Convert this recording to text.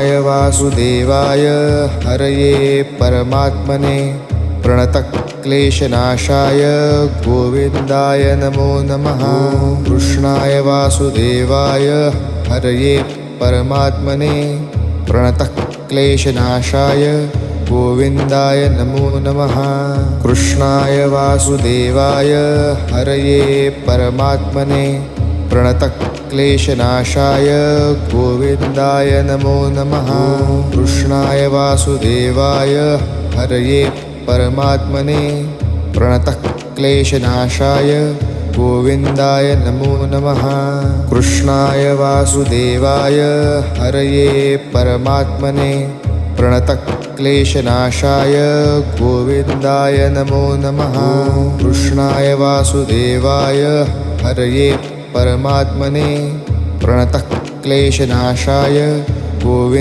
कृष्णाय वासुदेवाय हरये परमात्मने प्रणतक्लेशनाशाय गोविन्दाय नमो नमः। कृष्णाय वासुदेवाय हरये परमात्मने प्रणतक्लेशनाशाय गोविन्दाय नमो नमः। कृष्णाय वासुदेवाय हरये परमात्मने प्रणतक्लेशनाशाय गोविन्दाय नमो नमः। कृष्णाय वासुदेवाय हरये परमात्मने प्रणतक्लेशनाशाय गोविन्दाय नमो नमः। कृष्णाय वासुदेवाय हरये परमात्मने प्रणतक्लेशनाशाय गोविन्दाय नमो नमः। कृष्णाय वासुदेवाय हरये परमात्मने प्रणतक्लेशनाशाय गोविन्द